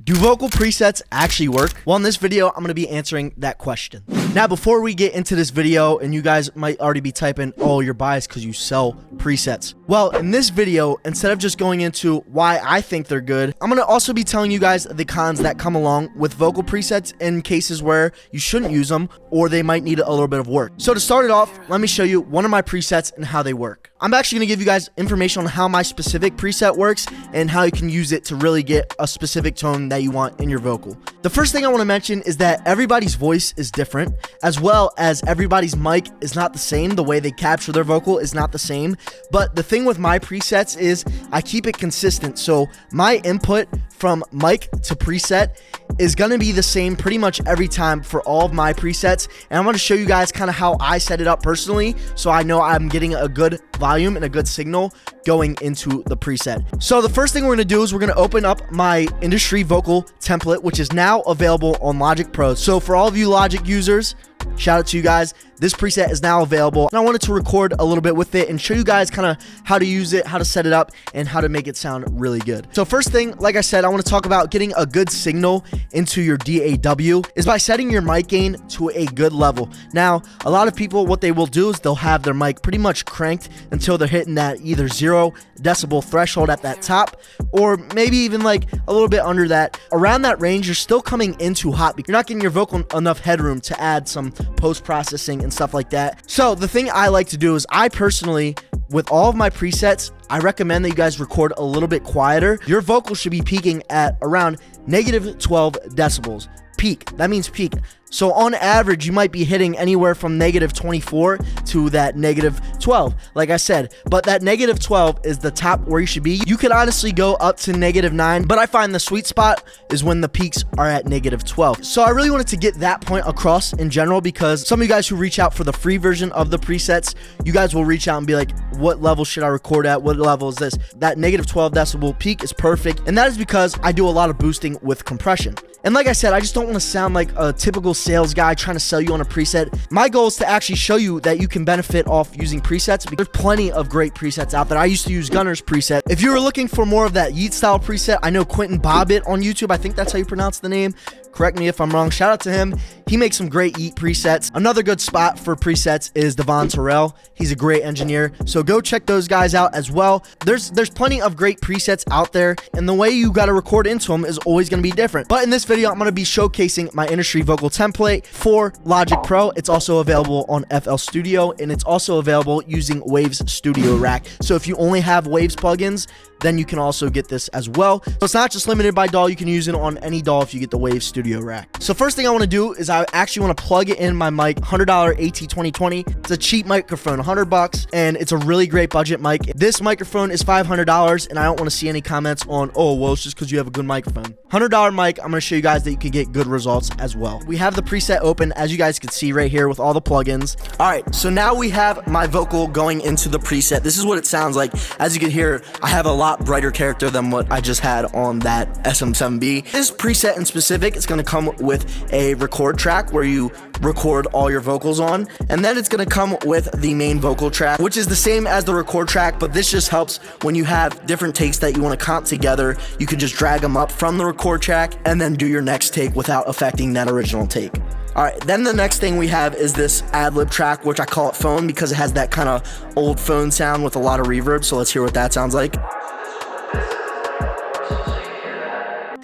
Do vocal presets actually work? Well, in this video, I'm going to be answering that question. Now, before we get into this video, and you guys might already be typing, oh, you're biased because you sell presets. Well, in this video, instead of just going into why I think they're good, I'm going to also be telling you guys the cons that come along with vocal presets in cases where you shouldn't use them or they might need a little bit of work. So to start it off, let me show you one of my presets and how they work. I'm actually going to give you guys information on how my specific preset works and how you can use it to really get a specific tone that you want in your vocal. The first thing I want to mention is that everybody's voice is different, as well as everybody's mic is not the same. The way they capture their vocal is not the same. But the thing with my presets is I keep it consistent. So my input from mic to preset is going to be the same pretty much every time for all of my presets. And I'm going to show you guys kind of how I set it up personally, so I know I'm getting a good volume and a good signal going into the preset. So the first thing we're going to do is we're going to open up my industry vocal template, which is now available on Logic Pro. So for all of you Logic users, shout out to you guys. This preset is now available, and I wanted to record a little bit with it and show you guys kind of how to use it, how to set it up, and how to make it sound really good. So first thing, like I said, I want to talk about getting a good signal into your DAW is by setting your mic gain to a good level. Now, a lot of people, what they will do is they'll have their mic pretty much cranked until they're hitting that either 0 decibel threshold at that top, or maybe even like a little bit under that. Around that range, you're still coming in too hot because you're not getting your vocal enough headroom to add some post-processing and stuff like that. So the thing I like to do is I personally, with all of my presets, I recommend that you guys record a little bit quieter. Your vocal should be peaking at around -12 decibels. Peak, that means peak. So on average, you might be hitting anywhere from -24 to that -12, like I said. But that -12 is the top where you should be. You could honestly go up to -9, but I find the sweet spot is when the peaks are at -12. So I really wanted to get that point across in general, because some of you guys who reach out for the free version of the presets, you guys will reach out and be like, what level should I record at? What level is this? That -12 decibel peak is perfect. And that is because I do a lot of boosting with compression. And like I said, I just don't want to sound like a typical sales guy trying to sell you on a preset. My goal is to actually show you that you can benefit off using presets, because there's plenty of great presets out there. I used to use Gunner's preset. If you were looking for more of that Yeet style preset, I know Quentin Bobbitt on YouTube, I think that's how you pronounce the name. Correct me if I'm wrong. Shout out to him. He makes some great Yeet presets. Another good spot for presets is Devon Terrell. He's a great engineer, so go check those guys out as well. There's plenty of great presets out there, and the way you got to record into them is always going to be different. But in this video, I'm going to be showcasing my industry vocal template for Logic Pro. It's also available on FL Studio, and it's also available using Waves Studio Rack. So if you only have Waves plugins, then you can also get this as well. So it's not just limited by DAW. You can use it on any DAW if you get the Waves Studio Rack. So first thing I want to do is I actually want to plug it in my mic, $100 AT2020. It's a cheap microphone, $100, and it's a really great budget mic. This microphone is $500, and I don't want to see any comments on, oh, well, it's just because you have a good microphone. $100 mic, I'm going to show you guys that you can get good results as well. We have the preset open, as you guys can see right here with all the plugins. All right, so now we have my vocal going into the preset. This is what it sounds like. As you can hear, I have a lot brighter character than what I just had on that SM7B. This preset in specific, it's going to come with a record track where you record all your vocals on, and then it's going to come with the main vocal track, which is the same as the record track, but this just helps when you have different takes that you want to comp together. You can just drag them up from the record track and then do your next take without affecting that original take. All right, then the next thing we have is this ad-lib track, which I call it phone because it has that kind of old phone sound with a lot of reverb. So let's hear what that sounds like.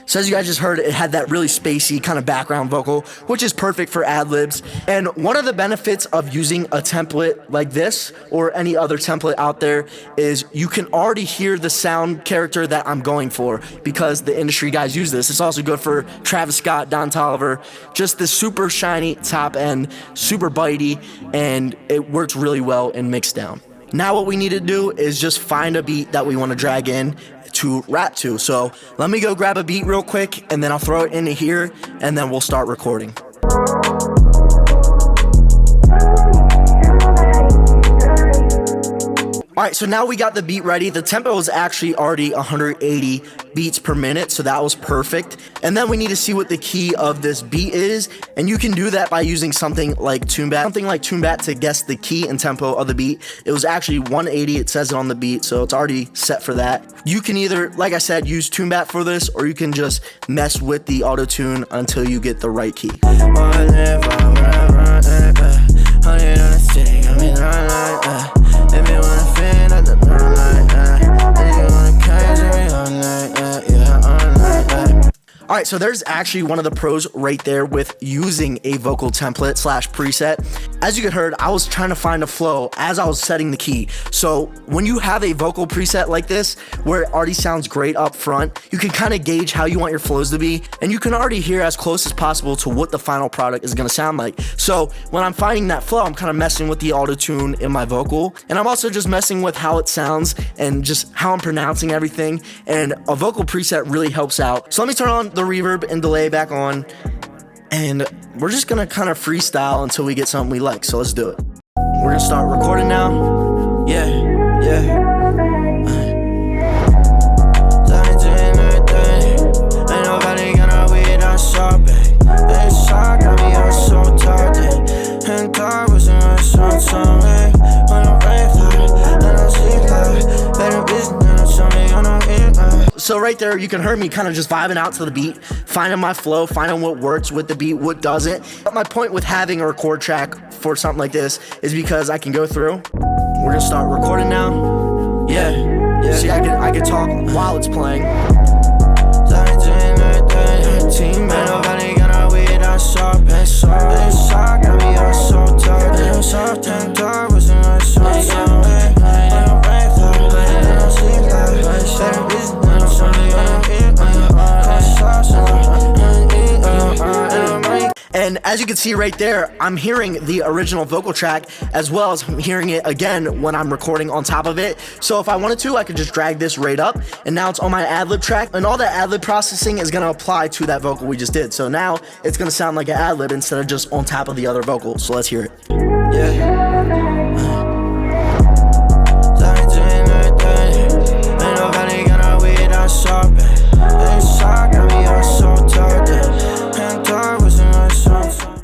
So as you guys just heard, it had that really spacey kind of background vocal, which is perfect for ad-libs. And one of the benefits of using a template like this or any other template out there is you can already hear the sound character that I'm going for because the industry guys use this. It's also good for Travis Scott, Don Toliver, just this super shiny top end, super bitey, and it works really well in mixdown. Now what we need to do is just find a beat that we want to drag in to rap to. So let me go grab a beat real quick, and then I'll throw it into here, and then we'll start recording. All Alright, so now we got the beat ready. The tempo is actually already 180 beats per minute, so that was perfect. And then we need to see what the key of this beat is, and you can do that by using something like TuneBat. To guess the key and tempo of the beat. It was actually 180, it says it on the beat, so it's already set for that. You can either, like I said, use TuneBat for this, or you can just mess with the auto-tune until you get the right key. Alright, so there's actually one of the pros right there with using a vocal template slash preset. As you heard, I was trying to find a flow as I was setting the key. So when you have a vocal preset like this, where it already sounds great up front, you can kind of gauge how you want your flows to be, and you can already hear as close as possible to what the final product is going to sound like. So when I'm finding that flow, I'm kind of messing with the auto-tune in my vocal, and I'm also just messing with how it sounds and just how I'm pronouncing everything, and a vocal preset really helps out. So let me turn on the reverb and delay back on, and we're just gonna kind of freestyle until we get something we like. So let's do it. We're gonna start recording now. Yeah. Ain't nobody gonna weed us up, it's all got me all so tired, and I wasn't somewhere when I'm right and I see that better business on me on the. So right there, you can hear me kind of just vibing out to the beat, finding my flow, finding what works with the beat, what doesn't. But my point with having a record track for something like this is because I can go through. We're gonna start recording now. Yeah. See, I can talk while it's playing. Ain't nobody gonna weed us up, it's all got me all so tired, and soft and dark wasn't right somewhere. And as you can see right there, I'm hearing the original vocal track as well as I'm hearing it again when I'm recording on top of it. So if I wanted to, I could just drag this right up, and now it's on my ad-lib track, and all that ad-lib processing is gonna apply to that vocal we just did. So now it's gonna sound like an ad-lib instead of just on top of the other vocal. So let's hear it. Yeah.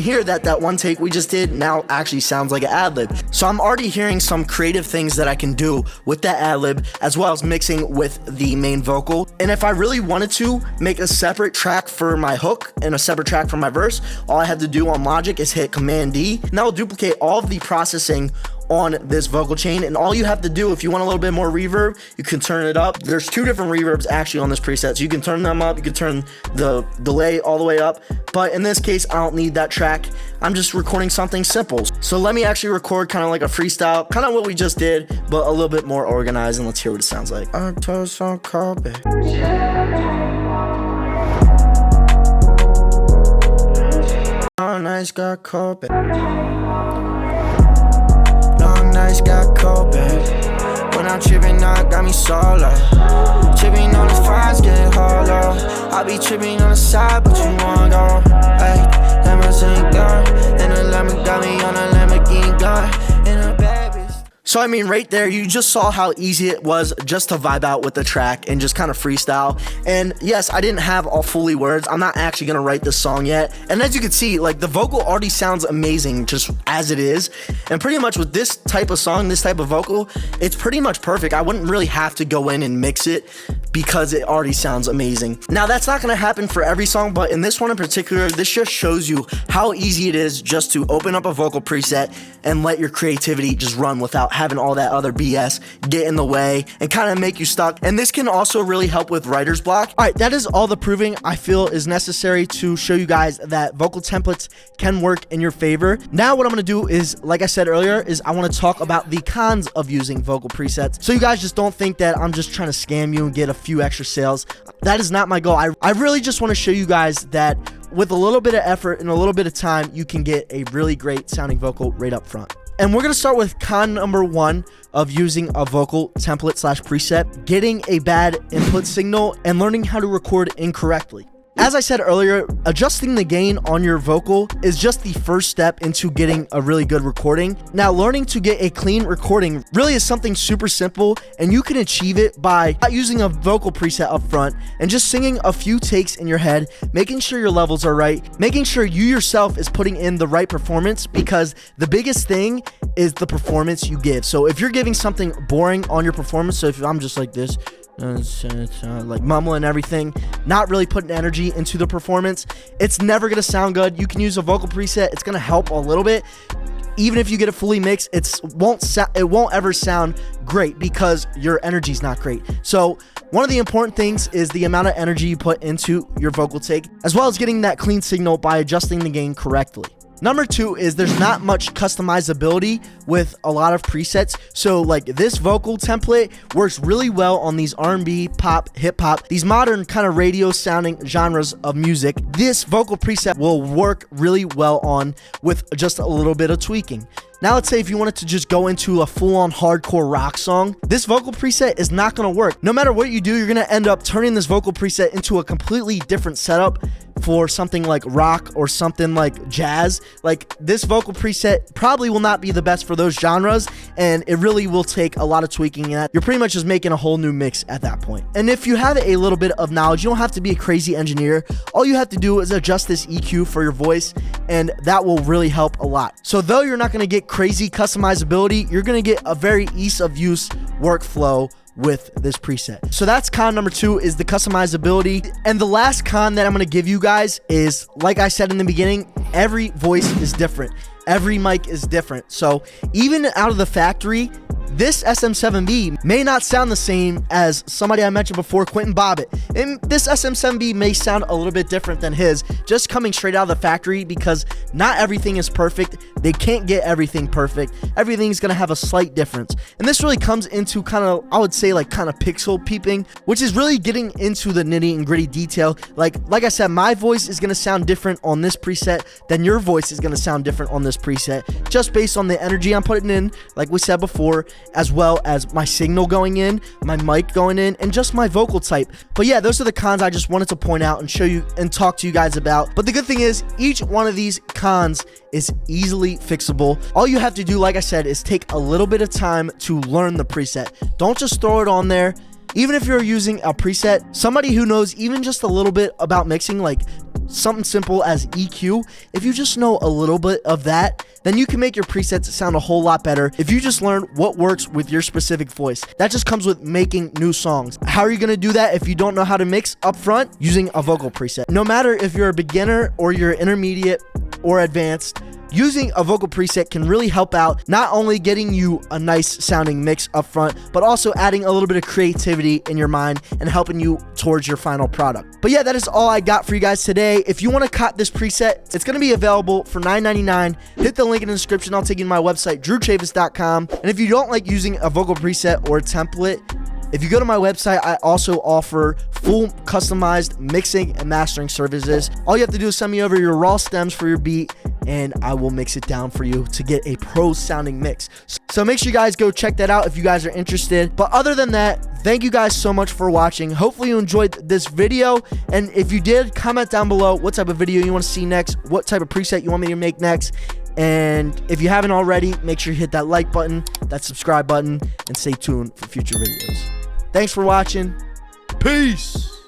Hear that one take we just did now actually sounds like an ad-lib. So I'm already hearing some creative things that I can do with that ad-lib, as well as mixing with the main vocal. And if I really wanted to make a separate track for my hook and a separate track for my verse, all I have to do on Logic is hit Command D, and that will duplicate all of the processing on this vocal chain. And all you have to do, if you want a little bit more reverb, you can turn it up. There's two different reverbs actually on this preset, so you can turn them up, you can turn the delay all the way up, but in this case I don't need that track. I'm just recording something simple. So let me actually record kind of like a freestyle, kind of what we just did, but a little bit more organized, and let's hear what it sounds like. I toast on carpet. Long nights got carpet. Long nights got cold, babe. When I'm tripping, I got me solo. Tripping on the fines, get hollow. I be tripping on the side, but you wanna go. Ay, that must ain't gone. And the lemon got me on a Lamborghini gun. And a bad bitch. So I mean, right there, you just saw how easy it was just to vibe out with the track and just kind of freestyle. And yes, I didn't have all fully words. I'm not actually gonna write this song yet. And as you can see, like the vocal already sounds amazing just as it is. And pretty much with this type of song, this type of vocal, it's pretty much perfect. I wouldn't really have to go in and mix it because it already sounds amazing. Now that's not gonna happen for every song, but in this one in particular, this just shows you how easy it is just to open up a vocal preset and let your creativity just run without having all that other BS get in the way and kind of make you stuck. And this can also really help with writer's block. All right, that is all the proving I feel is necessary to show you guys that vocal templates can work in your favor. Now what I'm gonna do is, like I said earlier, is I want to talk about the cons of using vocal presets, so you guys just don't think that I'm just trying to scam you and get a few extra sales. That is not my goal. I really just want to show you guys that with a little bit of effort and a little bit of time, you can get a really great sounding vocal right up front. And we're gonna start with con number one of using a vocal template slash preset: getting a bad input signal and learning how to record incorrectly. As I said earlier, adjusting the gain on your vocal is just the first step into getting a really good recording. Now, learning to get a clean recording really is something super simple, and you can achieve it by not using a vocal preset up front and just singing a few takes in your head, making sure your levels are right, making sure you yourself is putting in the right performance, because the biggest thing is the performance you give. So if you're giving something boring on your performance, so if I'm just like this, like mumbling everything, not really putting energy into the performance, it's never gonna sound good. You can use a vocal preset, it's gonna help a little bit. Even if you get it fully mixed, it won't ever sound great because your energy's not great. So one of the important things is the amount of energy you put into your vocal take, as well as getting that clean signal by adjusting the gain correctly. Number 2 is there's not much customizability with a lot of presets. So like this vocal template works really well on these R&B, pop, hip hop, these modern kind of radio sounding genres of music. This vocal preset will work really well on with just a little bit of tweaking. Now let's say if you wanted to just go into a full-on hardcore rock song, this vocal preset is not going to work. No matter what you do, you're going to end up turning this vocal preset into a completely different setup for something like rock or something like jazz. Like this vocal preset probably will not be the best for those genres, and it really will take a lot of tweaking. That you're pretty much just making a whole new mix at that point. And if you have a little bit of knowledge, you don't have to be a crazy engineer. All you have to do is adjust this EQ for your voice, and that will really help a lot. So though you're not going to get crazy customizability, you're going to get a very ease of use workflow with this preset. So that's con number 2, is the customizability. And the last con that I'm going to give you guys is, like I said in the beginning, every voice is different. Every mic is different. So even out of the factory, this SM7B may not sound the same as somebody I mentioned before, Quentin Bobbitt. And this SM7B may sound a little bit different than his, just coming straight out of the factory, because not everything is perfect. They can't get everything perfect. Everything's going to have a slight difference. And this really comes into kind of, I would say, like kind of pixel peeping, which is really getting into the nitty and gritty detail. Like I said, my voice is going to sound different on this preset than your voice is going to sound different on this preset, just based on the energy I'm putting in, like we said before, as well as my signal going in, my mic going in, and just my vocal type. But yeah, those are the cons I just wanted to point out and show you and talk to you guys about. But the good thing is, each one of these cons is easily fixable. All you have to do, like I said, is take a little bit of time to learn the preset. Don't just throw it on there. Even if you're using a preset, somebody who knows even just a little bit about mixing, like something simple as EQ, if you just know a little bit of that, then you can make your presets sound a whole lot better if you just learn what works with your specific voice. That just comes with making new songs. How are you going to do that if you don't know how to mix up front? Using a vocal preset. No matter if you're a beginner or you're intermediate or advanced, using a vocal preset can really help out, not only getting you a nice sounding mix up front, but also adding a little bit of creativity in your mind and helping you towards your final product. But yeah, that is all I got for you guys today. If you want to cop this preset, it's going to be available for $9.99. Hit the link in the description. I'll take you to my website, drewchavis.com. And if you don't like using a vocal preset or a template, if you go to my website, I also offer full customized mixing and mastering services. All you have to do is send me over your raw stems for your beat, and I will mix it down for you to get a pro sounding mix. So make sure you guys go check that out if you guys are interested. But other than that, thank you guys so much for watching. Hopefully you enjoyed this video. And if you did, comment down below what type of video you want to see next, what type of preset you want me to make next. And if you haven't already, make sure you hit that like button, that subscribe button, and stay tuned for future videos. Thanks for watching. Peace.